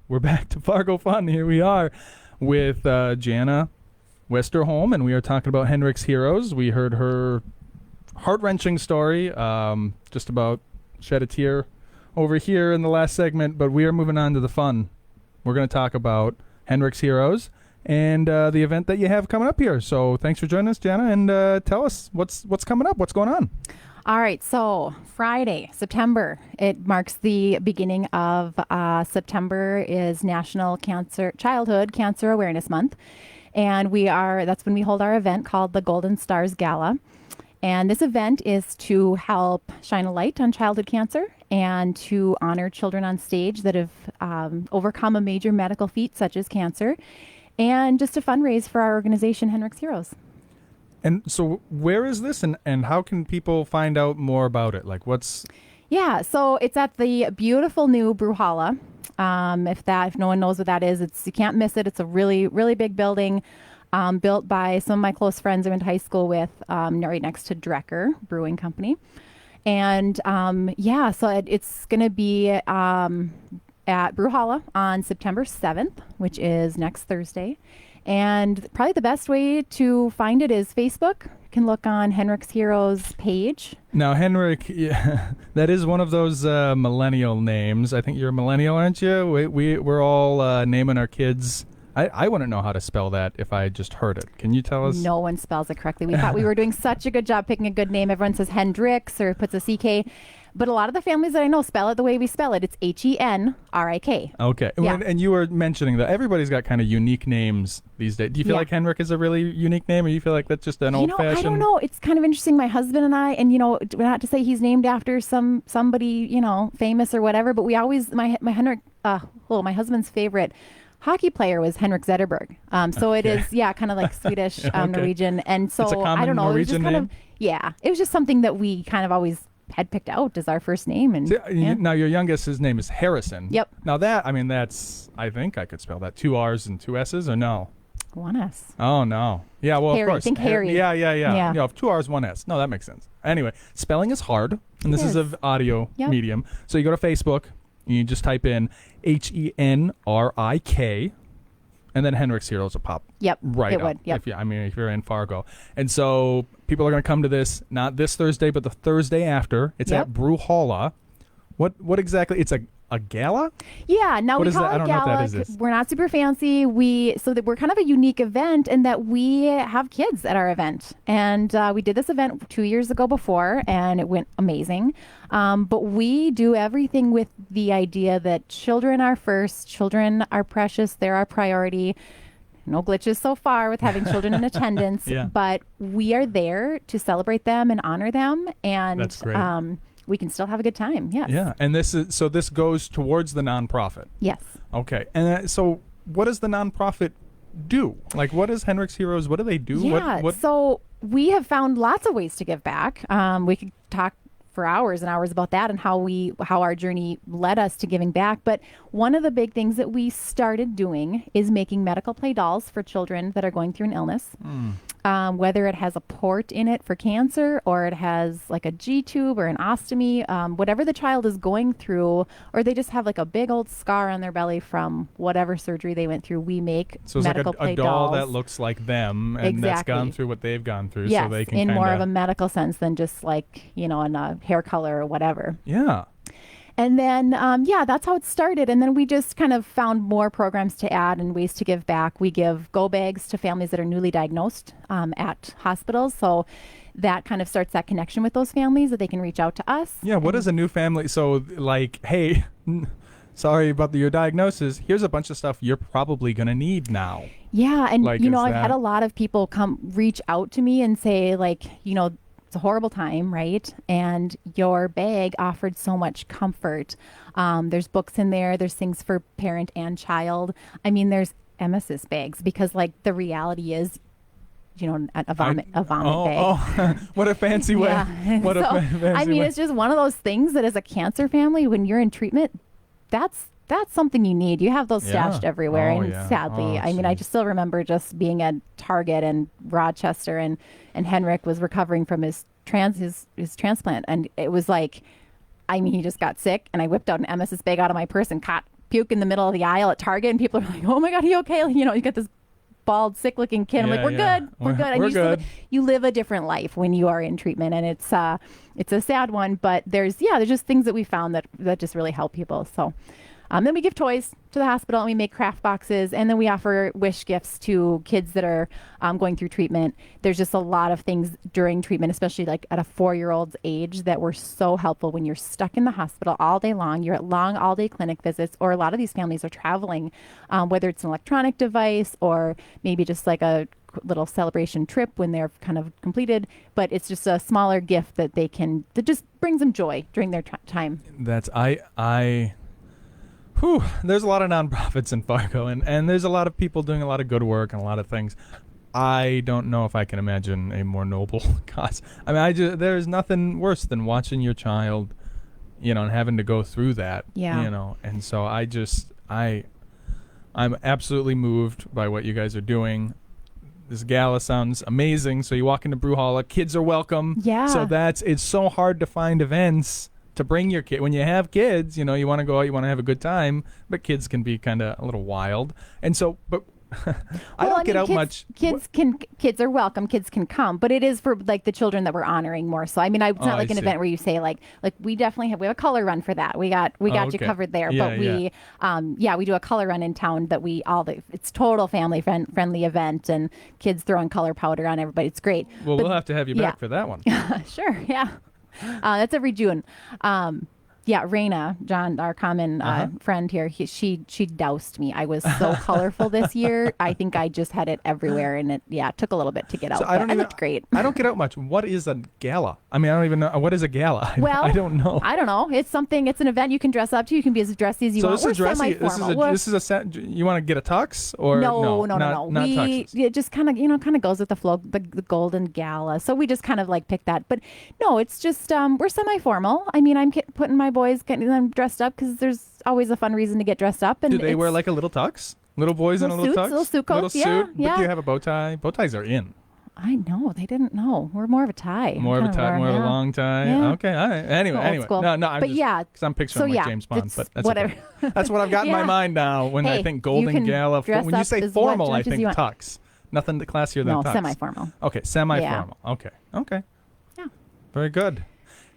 We're back to Fargo Fun. Here we are with Janna Westerholm, and we are talking about Henrik's Heroes. We heard her heart-wrenching story, just about shed a tear over here in the last segment, but we are moving on to the fun. We're going to talk about Henrik's Heroes and the event that you have coming up here. So thanks for joining us, Janna, and tell us what's coming up, what's going on. All right, so Friday, September, it marks the beginning of September is National Childhood Cancer Awareness Month. And that's when we hold our event called the Golden Stars Gala. And this event is to help shine a light on childhood cancer and to honor children on stage that have overcome a major medical feat such as cancer, and just to fundraise for our organization, Henrik's Heroes. And so where is this, and how can people find out more about it? Like Yeah, so it's at the beautiful new Brewhalla. If no one knows what that is, you can't miss it. It's a really, really big building built by some of my close friends I went to high school with, right next to Drecker Brewing Company. And so it's going to be at Brewhalla on September 7th, which is next Thursday. And probably the best way to find it is Facebook. You can look on Henrik's Heroes page. Now, Henrik, that is one of those millennial names. I think you're a millennial, aren't you? We're all naming our kids. I wouldn't know how to spell that if I just heard it. Can you tell us? No one spells it correctly. We thought we were doing such a good job picking a good name. Everyone says Hendrix or puts a CK. But a lot of the families that I know spell it the way we spell it. It's Henrik. Okay. Yeah. And you were mentioning that everybody's got kind of unique names these days. Do you feel like Henrik is a really unique name, or you feel like that's just an old-fashioned? I don't know. It's kind of interesting. My husband and I, and not to say he's named after somebody, famous or whatever, but we always, my husband's favorite hockey player was Henrik Zetterberg. So it is, kind of like Swedish, Norwegian. And so it's a common I don't know. Norwegian it was just name? it was just something that we kind of always had picked out as our first name. And Now your youngest, his name is Harrison. Yep. Now that's, I think I could spell that. 2 R's and 2 S's, or no? 1 S. Oh, no. Yeah, well, Harry, of course. think Harry. Yeah. 2 R's, 1 S. No, that makes sense. Anyway, spelling is hard, and this is an audio medium. So you go to Facebook, and you just type in Henrik, and then Henrik's Heroes will pop right it up. Would. Yep. If you're in Fargo. And so people are going to come to this, not this Thursday, but the Thursday after. It's at Brewhalla. What exactly? It's a gala? Yeah, now we call it I don't know gala. what that is. We're not super fancy. We're kind of a unique event in that we have kids at our event. And we did this event 2 years ago before, and it went amazing. But we do everything with the idea that children are first, children are precious, they're our priority. No glitches so far with having children in attendance, but we are there to celebrate them and honor them. And that's great. We can still have a good time. Yes. Yeah. And this goes towards the nonprofit. Yes. Okay. And so what does the nonprofit do? Like, what is Henrik's Heroes? What do they do? Yeah. So we have found lots of ways to give back. We could talk for hours and hours about that and how our journey led us to giving back. But one of the big things that we started doing is making medical play dolls for children that are going through an illness. Whether it has a port in it for cancer, or it has like a G-tube or an ostomy, whatever the child is going through, or they just have like a big old scar on their belly from whatever surgery they went through, we make medical play a doll dolls. that looks like them and that's gone through what they've gone through. Yes, so they can in more of a medical sense than just like, in a hair color or whatever. Yeah. And then, that's how it started. And then we just kind of found more programs to add and ways to give back. We give go bags to families that are newly diagnosed at hospitals. So that kind of starts that connection with those families that they can reach out to us. Yeah. What is a new family? So like, hey, sorry about your diagnosis. Here's a bunch of stuff you're probably going to need now. Yeah. And, I've had a lot of people reach out to me and say like, it's a horrible time, right? And your bag offered so much comfort. There's books in there. There's things for parent and child. I mean, there's emesis bags because like the reality is, a vomit bag. Oh, what a fancy way. Yeah. Fancy way. It's just one of those things that as a cancer family, when you're in treatment, that's something you need. You have those stashed everywhere. Oh, and sadly, I just still remember just being at Target in Rochester and Henrik was recovering from his transplant. And it was like, he just got sick and I whipped out an emesis bag out of my purse and puke in the middle of the aisle at Target, and people are like, "Oh my God, are you okay?" You know, you got this bald, sick-looking kid. I'm like, "We're good, we're good." And we're good. You live a different life when you are in treatment, and it's a sad one, but there's just things that we found that just really help people. So. Then we give toys to the hospital, and we make craft boxes, and then we offer wish gifts to kids that are going through treatment. There's just a lot of things during treatment, especially like at a 4-year-old's age, that were so helpful when you're stuck in the hospital all day long. You're at long all-day clinic visits, or a lot of these families are traveling, whether it's an electronic device or maybe just like a little celebration trip when they're kind of completed. But it's just a smaller gift that that just brings them joy during their time. There's a lot of nonprofits in Fargo, and there's a lot of people doing a lot of good work and a lot of things. I don't know if I can imagine a more noble cause. I mean, there's nothing worse than watching your child, and having to go through that. Yeah. And so I'm absolutely moved by what you guys are doing. This gala sounds amazing. So you walk into Brewhalla, kids are welcome. Yeah. So it's so hard to find events to bring your kid. When you have kids, you want to go out, you want to have a good time, but kids can be kind of a little wild. And so, but I don't get out much. Kids are welcome. Kids can come, but it is for like the children that we're honoring more. So I mean, it's not like an event where you say like we definitely have a color run for that. We got you covered there. Yeah, but we do a color run in town that it's total family friendly event, and kids throwing color powder on everybody. It's great. Well, we'll have to have you back for that one. Sure. Yeah. That's every June. Raina, John, our common friend here, she doused me. I was so colorful this year. I think I just had it everywhere, and it took a little bit to get out. I looked great. I don't get out much. What is a gala? I mean, I don't even know. What is a gala? Well, I don't know. I don't know. It's something. It's an event you can dress up to. You can be as dressy as you want. This is dressy. This is a set. You want to get a tux or no? Not It just kind of goes with the flow. The Golden Gala. So we just kind of like pick that. But no, it's just we're semi-formal. I mean, I'm putting my boys getting them dressed up because there's always a fun reason to get dressed up. And do they wear like a little tux? Little boys in a little tux? Little suit coats, But do you have a bow tie? Bow ties are in. I know. They didn't know. We're more of a tie. More of a long tie? Yeah. Okay, all right. Anyway. School. No, I'm because I'm picturing James Bond, but that's whatever. Okay. That's what I've got in my mind now when I think Golden Gala. When you say formal, I think tux. Nothing classier than tux. No, semi-formal. Okay, semi-formal. Yeah. Okay. Yeah. Very good.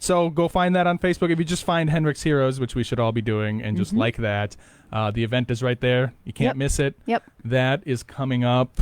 So go find that on Facebook. If you just find Henrik's Heroes, which we should all be doing, and just like that, the event is right there. You can't miss it. Yep. That is coming up,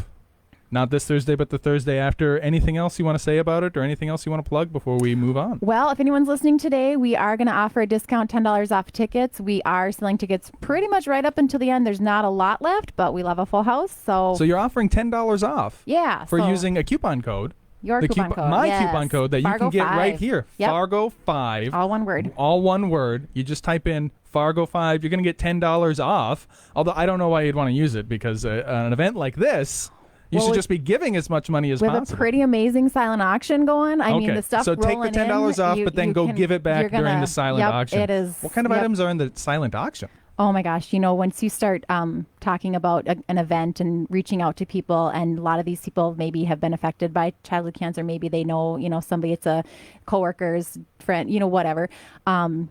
not this Thursday, but the Thursday after. Anything else you want to say about it, or anything else you want to plug before we move on? Well, if anyone's listening today, we are going to offer a discount, $10 off tickets. We are selling tickets pretty much right up until the end. There's not a lot left, but we love a full house. So you're offering $10 off. Yeah. For using a coupon code. Your coupon code. My coupon code that Fargo you can get 5. right here. Yep. Fargo 5. All one word. All one word. You just type in Fargo 5. You're going to get $10 off. Although I don't know why you'd want to use it, because an event like this, you should just be giving as much money as possible. We have a pretty amazing silent auction going. I mean, the stuff so take the $10 off, but then go give it back during the silent auction. It is. What kind of items are in the silent auction? Oh my gosh, once you start talking about an event and reaching out to people, and a lot of these people maybe have been affected by childhood cancer, maybe they know, somebody, it's a coworker's friend, whatever. Lots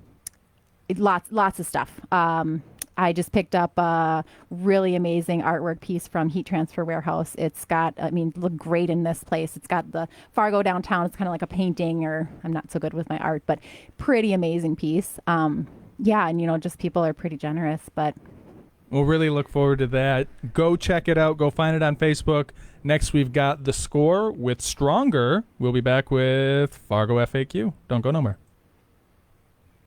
of stuff. I just picked up a really amazing artwork piece from Heat Transfer Warehouse. It's got, look great in this place. It's got the Fargo downtown. It's kind of like a painting, or I'm not so good with my art, but pretty amazing piece. Yeah, and just people are pretty generous, but we'll really look forward to that. Go check it out. Go find it on Facebook. Next, we've got The Score with Stronger. We'll be back with Fargo FAQ. Don't go nowhere.